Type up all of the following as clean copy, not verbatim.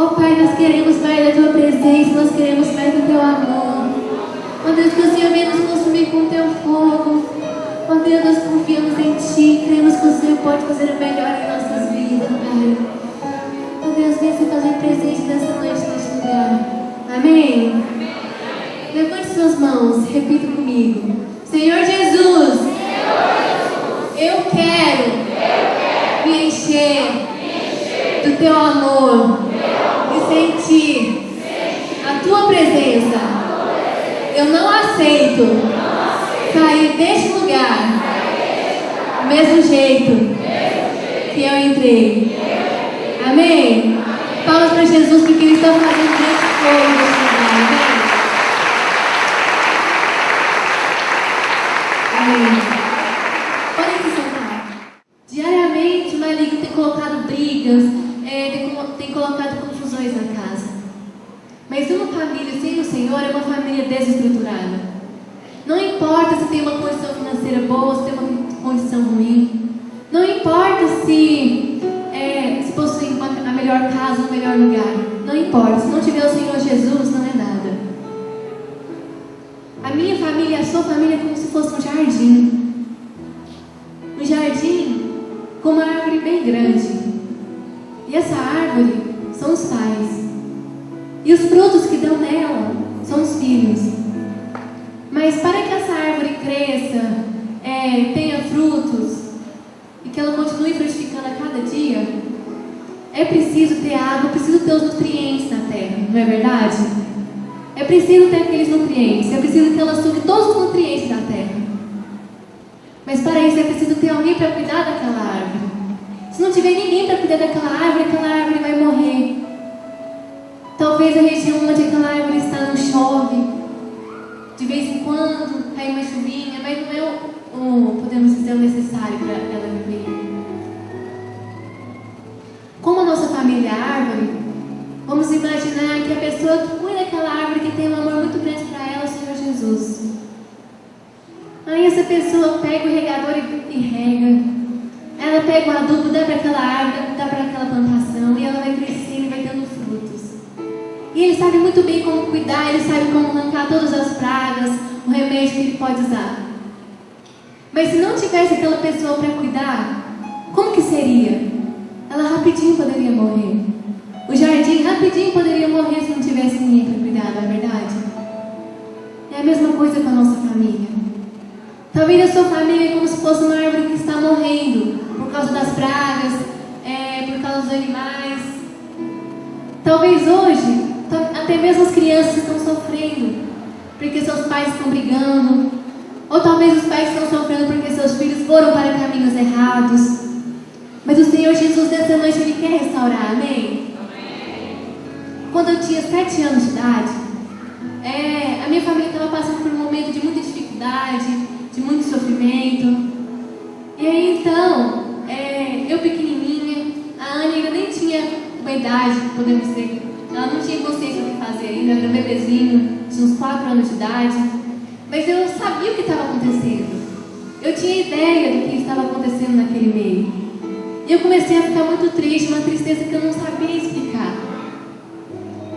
Oh Pai, nós queremos mais da Tua presença, nós queremos mais do Teu amor. Oh Deus, que o Senhor venha nos consumir com o Teu fogo. Oh Deus, nós confiamos em Ti, cremos que o Senhor pode fazer o melhor em nossas vidas, Pai. Oh Deus, venha se fazer presente nessa noite, neste lugar. Amém? Levante suas mãos, repita comigo. Senhor Jesus, eu quero me encher do Teu amor e sentir a Tua presença. Eu não aceito sair deste lugar do mesmo jeito que eu entrei. Amém? Palmas para Jesus, porque Ele está fazendo grande coisa neste lugar. Amém? Amém. Podem se sentar. Diariamente, o maligno tem colocado brigas, tem colocado confusões na casa. Mas uma família sem o Senhor é uma família desestruturada. Não importa se tem uma condição financeira boa, se tem uma condição ruim. Não importa se possui a melhor casa, o melhor lugar. Não importa. Se não tiver o Senhor Jesus, não é nada. A minha família, a sua família é como se fosse um jardim. Um jardim com uma árvore bem grande. E essa árvore são os pais. E os frutos que dão nela são os filhos. Mas para que essa árvore cresça, tenha frutos e que ela continue frutificando a cada dia, é preciso ter água, é preciso ter os nutrientes na terra, não é verdade? É preciso ter aqueles nutrientes, é preciso que ela sugue todos os nutrientes da terra. Mas para isso é preciso ter alguém para cuidar daquela árvore. Se não tiver ninguém para cuidar daquela árvore vai morrer. Talvez a região onde aquela árvore está não chove. De vez em quando cai uma chuvinha, mas não é podemos dizer, o necessário para ela viver. Como a nossa família é árvore, vamos imaginar que a pessoa que cuida daquela árvore, que tem um amor muito grande para ela, é o Senhor Jesus. Aí essa pessoa pega o regador e rega. Ela pega o adubo, dá para aquela árvore, dá para aquela plantação, e ela vai crescendo e vai dando frutos. E ele sabe muito bem como cuidar, ele sabe como arrancar todas as pragas, o remédio que ele pode usar. Mas se não tivesse aquela pessoa para cuidar, como que seria? Ela rapidinho poderia morrer. O jardim rapidinho poderia morrer se não tivesse ninguém para cuidar, não é verdade? É a mesma coisa com a nossa família. Talvez a sua família é como se fosse uma árvore que está morrendo por causa das pragas, por causa dos animais. Talvez hoje, até mesmo as crianças estão sofrendo porque seus pais estão brigando. Ou talvez os pais estão sofrendo porque seus filhos foram para caminhos errados. Mas o Senhor Jesus, nessa noite, Ele quer restaurar, amém? Quando eu tinha 7 anos de idade, a minha família estava passando por um momento de muita dificuldade, de muito sofrimento. E aí então, eu pequenininha, a Anne ainda nem tinha uma idade, podemos dizer, ela não tinha consciência do que fazer ainda, era um bebezinho, tinha uns 4 anos de idade. Mas eu sabia o que estava acontecendo. Eu tinha ideia do que estava acontecendo naquele meio. E eu comecei a ficar muito triste, uma tristeza que eu não sabia explicar.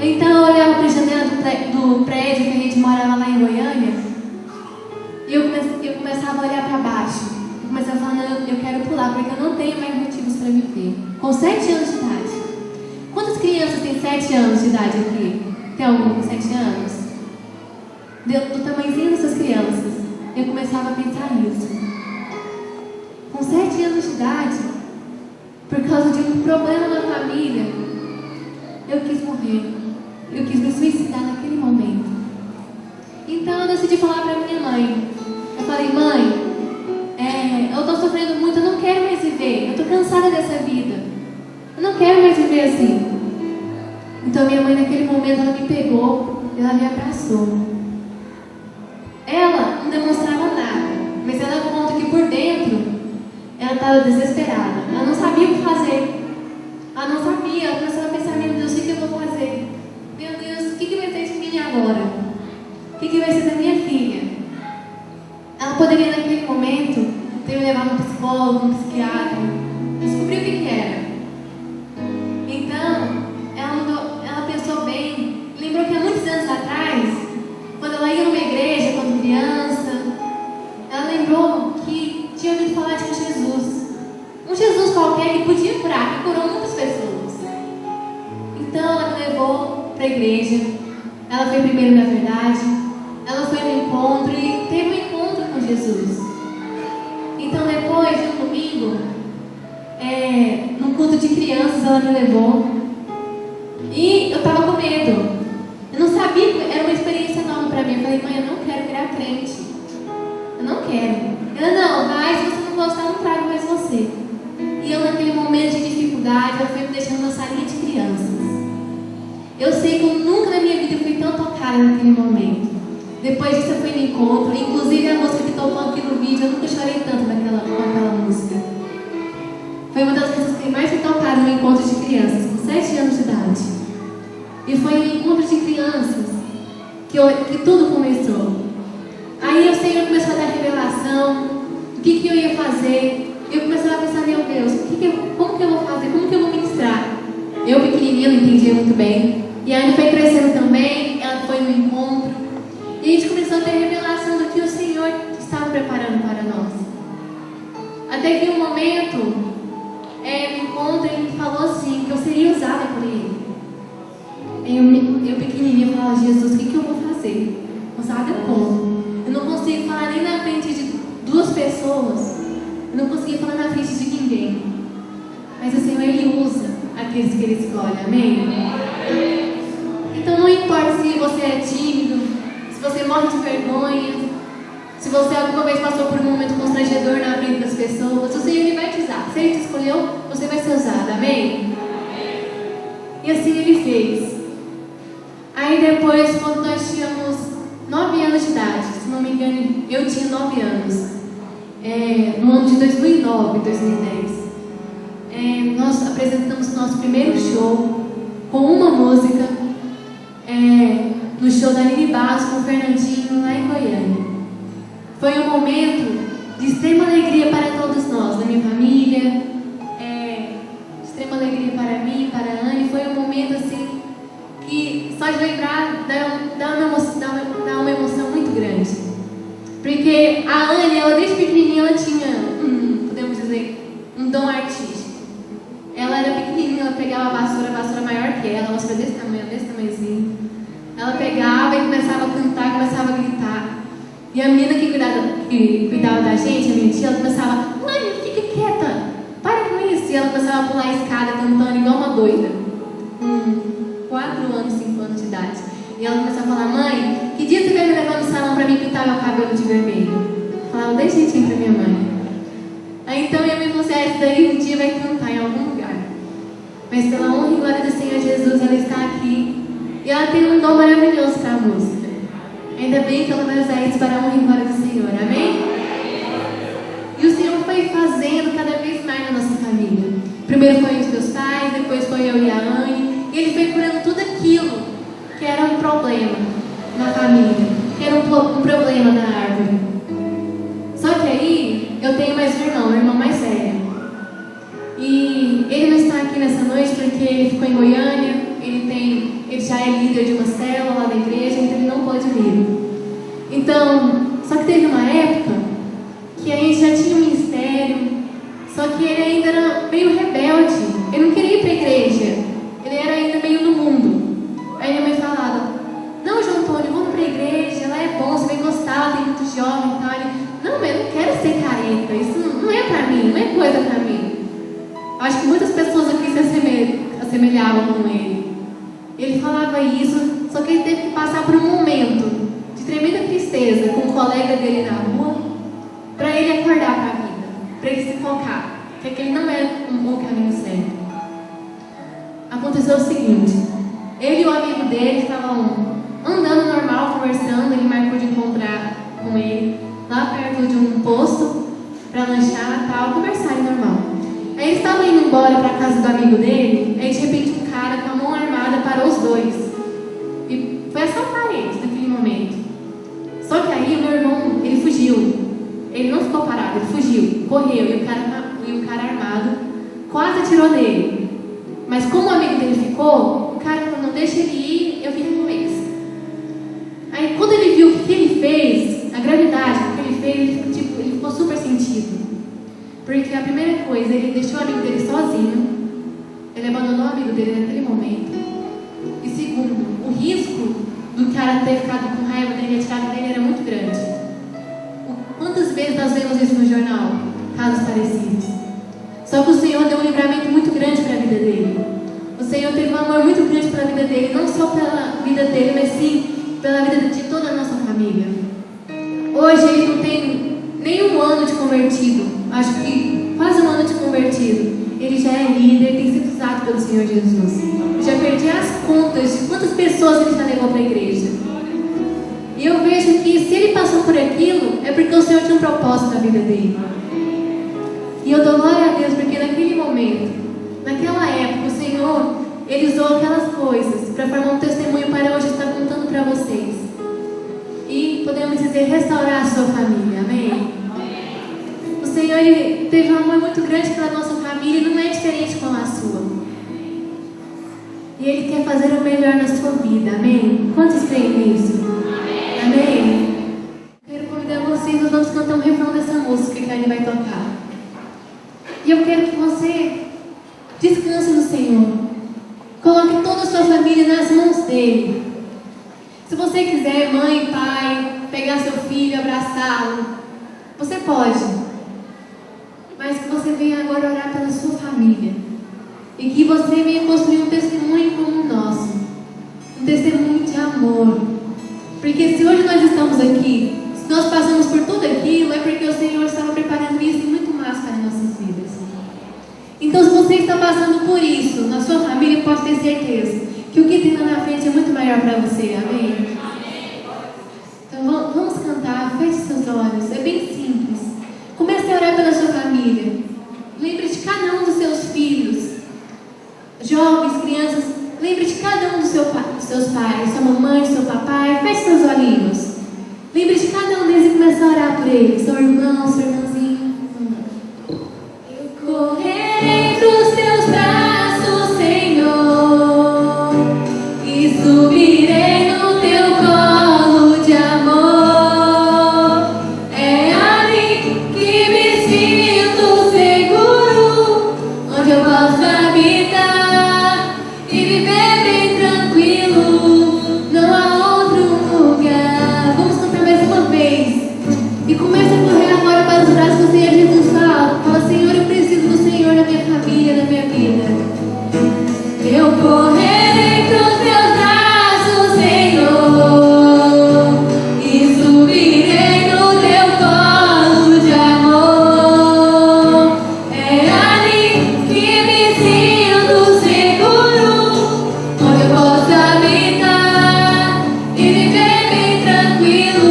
Então eu olhava para a janela do prédio que a gente morava lá em Goiânia, e eu começava a olhar para baixo. Eu começava a falar, eu quero pular, porque eu não tenho mais motivos para viver. Com 7 anos de idade. Quantas crianças têm 7 anos de idade aqui? Tem algum com 7 anos? Do tamanhozinho dessas crianças, eu começava a pensar nisso. Com 7 anos de idade, por causa de um problema na família, eu quis morrer. Eu quis me suicidar naquele momento. Então eu decidi falar para minha mãe. Eu falei, mãe, eu estou sofrendo muito, eu não quero mais viver. Eu estou cansada dessa vida. Eu não quero mais viver assim. Então minha mãe naquele momento, ela me pegou, ela me abraçou. Ela não demonstrava nada, mas ela conta que por dentro ela estava desesperada. Ela não sabia o que fazer. Ela não sabia, ela começava a pensar, meu Deus, o que eu vou fazer? Meu Deus, o que vai ser de mim agora? O que vai ser da minha filha? Ela poderia naquele momento ter me levado a um psicólogo, um psiquiatra, descobrir o que era. Então, ela para a igreja, ela foi primeiro na verdade, ela foi no encontro e teve um encontro com Jesus. Então depois, de um domingo, num culto de crianças, ela me levou e eu estava com medo. Eu não sabia, era uma experiência nova para mim. Eu falei, mãe, eu não quero virar crente. Eu não quero. Ela, não, mas se você não gostar, eu não trago mais você. E eu, naquele momento de dificuldade, ela foi me deixando na salinha de crianças. Eu sei que eu nunca na minha vida fui tão tocada naquele momento. Depois disso eu fui no encontro. Inclusive a música que tocou aqui no vídeo, eu nunca chorei tanto com aquela música. Foi uma das músicas que mais me tocaram no encontro de crianças, com 7 anos de idade. E foi no encontro de crianças que tudo começou. Aí o Senhor começou a dar revelação, o que eu ia fazer. Eu comecei a pensar, meu Deus, como que eu vou fazer? Como que eu vou ministrar? Eu pequenininha, não entendia muito bem. E aí foi crescendo também, ela foi no encontro. E a gente começou a ter revelação do que o Senhor estava preparando para nós. Até que um momento, no encontro, ele falou assim, que eu seria usada por ele. Eu pequenininha falava, Jesus, o que eu vou fazer? Usada como? Eu não consigo falar nem na frente de 2 pessoas. Eu não conseguia falar na frente de ninguém. Mas o Senhor, Ele usa aqueles que Ele escolhe, amém? Então não importa se você é tímido, se você morre de vergonha, se você alguma vez passou por um momento constrangedor na frente das pessoas, o Senhor Ele vai te usar. Se Ele te escolheu, você vai ser usado, amém? E assim Ele fez. Aí depois, quando nós tínhamos 9 anos de idade, se não me engano, eu tinha 9 anos, no ano de 2009, 2010, nós apresentamos o nosso primeiro show com uma música no show da Aline Barros com o Fernandinho lá em Goiânia. Foi um momento de extrema alegria para todos nós, da minha família, de extrema alegria para mim, para a Anne. Foi um momento assim que só de lembrar dá uma emoção muito grande. Porque a Anne, ela desde pequenininha, ela tinha, podemos dizer, um dom artístico. Ela era pequenininha, ela pegava a vassoura maior que ela, a vassoura desse tamanhozinho. Ela pegava e começava a cantar, começava a gritar. E a menina que cuidava da gente, a minha tia, ela começava, mãe, fica quieta, para com isso. E ela começava a pular a escada cantando igual uma doida. 4 anos, 5 anos de idade. E ela começou a falar, mãe, que dia você vai me levar no salão para mim pintar meu cabelo de vermelho? Eu falava bem jeitinho para minha mãe. Aí então minha mãe falou assim, esse daí um dia vai cantar em algum lugar. Mas pela honra e glória do Senhor Jesus, ela está aqui. E ela tem um dom maravilhoso para a música. Ainda bem que ela vai usar isso para a honra e glória do Senhor, amém? E o Senhor foi fazendo cada vez mais na nossa família. Primeiro foi os meus pais, depois foi eu e a Anne. E Ele foi curando tudo aquilo que era um problema na família, que era um problema na árvore. Só que aí, eu tenho mais um irmão mais velho. E ele não está aqui nessa noite porque ele ficou em Goiânia, ele já é líder de uma célula lá da igreja, então ele não pode vir. Então, só que teve uma época que a gente já tinha um ministério, só que ele ainda era meio rebelde, ele não queria ir para a igreja, ele era ainda meio no mundo. Aí minha mãe falava, não, João Antônio, vamos para a igreja, lá é bom, você vai gostar, tem muito jovem e tal. Ele, não, mas eu não quero ser careta, isso não é para mim, não é coisa para mim. Eu acho que muitas pessoas aqui se assemelhavam com ele. Ele falava isso, só que ele teve que passar por um momento de tremenda tristeza com um colega dele na rua, para ele acordar para a vida, para ele se focar, que aquele não é um bom caminho certo. Aconteceu o seguinte, ele e o amigo dele estavam andando normal, conversando, ele marcou de encontrar com ele lá perto de um posto para lanchar e tal, conversarem normal. Aí eles estavam indo embora para a casa do amigo dele, aí de repente um cara com a mão armada parou os dois e foi assaltar eles naquele momento. Só que aí o meu irmão, ele fugiu, ele não ficou parado, ele fugiu, correu e o cara armado quase atirou nele. Mas como o amigo dele ficou, o cara falou, não, deixa ele ir, eu fico com eles. Aí quando ele viu o que ele fez, a gravidade do que ele fez, ele ficou super sentido. Porque a primeira coisa, ele deixou o amigo dele sozinho, ele abandonou o amigo dele naquele momento. E segundo, cara ter ficado com raiva dele, retirado dele, era muito grande. Quantas vezes nós vemos isso no jornal? Casos parecidos. Só que o Senhor deu um livramento muito grande para a vida dele. O Senhor teve um amor muito grande pela vida dele, não só pela vida dele, mas sim pela vida de toda a nossa família. Hoje ele não tem nem um ano de convertido, acho que quase um ano de convertido. Ele já é líder, tem sido usado pelo Senhor Jesus. Eu já perdi as contas de quantas pessoas ele já levou para a igreja. E eu vejo que se ele passou por aquilo, é porque o Senhor tinha um propósito na vida dele. E eu dou glória a Deus, porque naquele momento, naquela época, o Senhor, Ele usou aquelas coisas para formar um testemunho para hoje estar contando para vocês. E podemos dizer, restaurar a sua família, amém? O Senhor, Ele teve um amor muito grande pela nossa família e não é diferente com a sua. E Ele quer fazer o melhor na sua vida, amém? Quantos creem nisso? Amém? Quero convidar vocês, nós vamos cantar um refrão dessa música que Ele vai tocar. E eu quero que você descanse no Senhor. Coloque toda a sua família nas mãos dEle. Se você quiser, mãe, pai, pegar seu filho, abraçá-lo, você pode. Mas que você venha agora orar pela sua família. E que você venha construir um testemunho como o nosso. Um testemunho de amor. Porque se hoje nós estamos aqui, se nós passamos por tudo aquilo, é porque o Senhor estava preparando isso e muito mais para nossas vidas. Então, se você está passando por isso na sua família, pode ter certeza que o que tem lá na frente é muito maior para você, amém? Então, vamos cantar, feche seus olhos, é bem simples. Comece a orar pela sua família. Lembre de cada um dos seus filhos, jovens, crianças. Lembre de cada um dos seus pais, sua mamãe, seu papai. Feche seus olhinhos. Lembre de cada um deles e comece a orar por eles, seu irmão, seu irmãozinho. Eu correrei pros teus braços, Senhor, e subirei no teu colo de amor. É ali que me sinto seguro, onde eu posso habitar e viver bem tranquilo. Não há outro lugar. Vamos cantar mais uma vez. E começa a correr agora para os braços do Senhor Jesus. Fala, Senhor, eu preciso do Senhor na minha família, na minha vida. Eu correrei pros teus braços, Senhor, e subirei no teu colo de amor. É ali que me sinto seguro, onde eu posso habitar e viver bem tranquilo.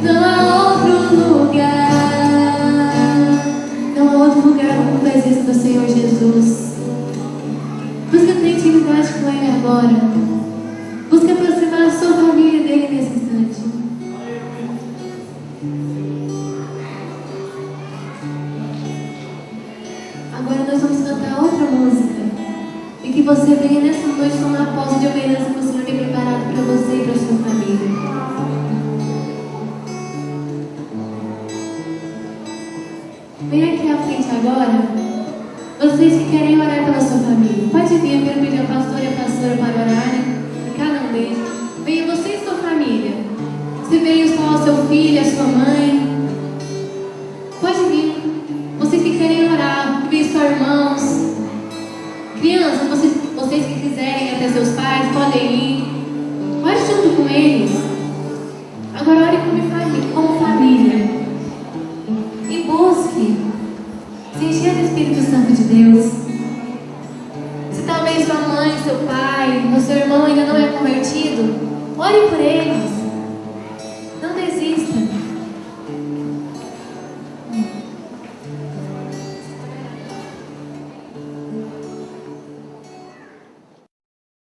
Não há outro lugar. Não há outro lugar como a presença do Senhor Jesus. Busca ter intimidade com Ele agora. Busca aproximar a sua família dele nesse instante. Agora nós vamos cantar outra música. E que você venha nessa noite tomar posse de obediência que o Senhor tem preparado para você e para a sua família. Vem aqui à frente agora. Vocês que querem orar pela sua família, pode vir. Eu quero pedir a pastora e a pastora para orarem. Cada um deles. Venha você e sua família. Se veio só o seu filho, a sua mãe, pode vir. Vocês que querem orar, que veio seus irmãos. Crianças, vocês que quiserem ir até seus pais, podem ir. Ore junto com eles. Agora ore como família. E busque se encher do Espírito Santo de Deus. Se talvez sua mãe, seu pai, o seu irmão ainda não é convertido, ore por eles.